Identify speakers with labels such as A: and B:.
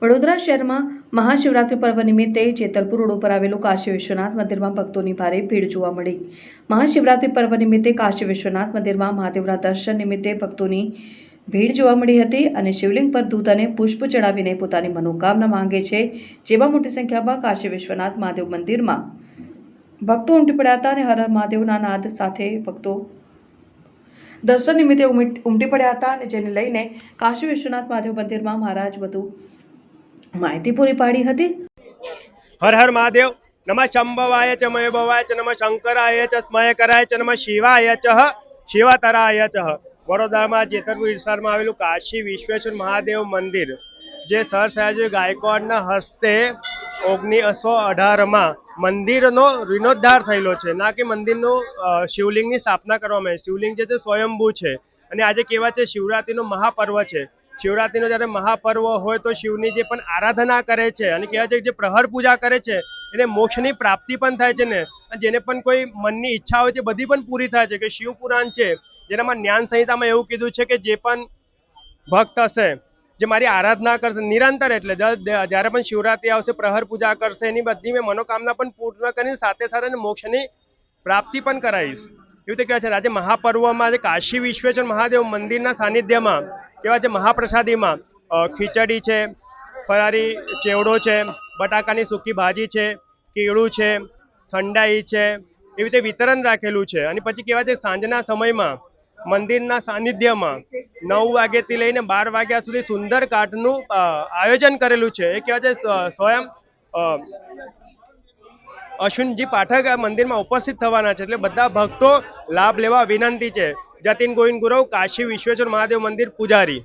A: વડોદરા શહેરમાં મહાશિવરાત્રી પર્વ નિમિત્તે જેતલપુર રોડ ઉપર આવેલું કાશી વિશ્વનાથ મંદિરમાં ભક્તોની ભારે ભીડ જોવા મળી। મહાશિવરાત્રી પર્વ નિમિત્તે કાશી વિશ્વનાથ મંદિરમાં મહાદેવના દર્શન નિમિત્તે ભક્તોની ભીડ જોવા મળી હતી અને શિવલિંગ પર દૂધ અને પુષ્પ ચડાવીને પોતાની મનોકામના માંગે છે। જેમાં મોટી સંખ્યામાં કાશી વિશ્વનાથ મહાદેવ મંદિરમાં ભક્તો ઉમટી પડ્યા હતા અને હર હર મહાદેવના નાદ સાથે ભક્તો દર્શન નિમિત્તે ઉમટી પડ્યા હતા અને જેને લઈને કાશી વિશ્વનાથ મહાદેવ મંદિરમાં મહારાજ વધુ માહિતી પૂરી પાડી હતી।
B: હર હર મહાદેવ। નમઃ શંભવાય ચ મય ભવાય ચ નમઃ શંકરાય ચ સ્મય કરાય ચ નમઃ શિવાય ચ શિવતરાય ચ। વડોદરામાં જેતલપુર વિસ્તારમાં આવેલું કાશી વિશ્વેશ્વર મહાદેવ મંદિર જે સર સયાજી ગાયકવાડના હસ્તે 1918માં મંદિરનો જીર્ણોદ્ધાર થયેલો છે, ના કે મંદિરનો શિવલિંગની સ્થાપના કરવામાં આવી। શિવલિંગ જે છે સ્વયંભૂ છે અને આજે કહેવાય છે શિવરાત્રિનો મહાપર્વ છે। શિવરાત્રિનો જ્યારે મહાપર્વ હોય તો શિવની જે પણ આરાધના કરે છે અને કહેવાય છે જે પ્રહર પૂજા કરે છે એને મોક્ષની પ્રાપ્તિ પણ થાય છે ને, જેને પણ કોઈ મનની ઈચ્છા હોય છે બધી પણ પૂરી થાય છે। કે શિવ પુરાણ છે જેનામાં જ્ઞાન સંહિતામાં એવું કીધું છે કે જે પણ ભક્ત હશે જે મારી આરાધના કરશે નિરંતર, એટલે જ્યારે પણ શિવરાત્રિ આવશે પ્રહર પૂજા કરશે એની બધી મેં મનોકામના પણ પૂર્ણ કરીને સાથે સાથે મોક્ષની પ્રાપ્તિ પણ કરાવીશ એવું તો કહે છે। આજે મહાપર્વમાં આજે કાશી વિશ્વેશ્વર મહાદેવ મંદિરના સાનિધ્યમાં કેવા છે મહાપ્રસાદીમાં ખીચડી છે, ફરારી ચેવડો છે, બટાકાની સૂકી ભાજી છે, કેળું છે, ઠંડાઈ છે, એવી રીતે વિતરણ રાખેલું છે। અને પછી કહેવાય છે સાંજના સમયમાં મંદિરના સાનિધ્યમાં 9 વાગ્યાથી લઈને 12 વાગ્યા સુધી સુંદર કાઠનું આયોજન કરેલું છે। એ કહેવાય છે સ્વયં અશ્વિનજી પાઠક આ મંદિરમાં ઉપસ્થિત થવાના છે, એટલે બધા ભક્તો લાભ લેવા વિનંતી છે। જતીન ગોવિંદ ગુરવ, કાશી વિશ્વેશ્વર મહાદેવ મંદિર પૂજારી।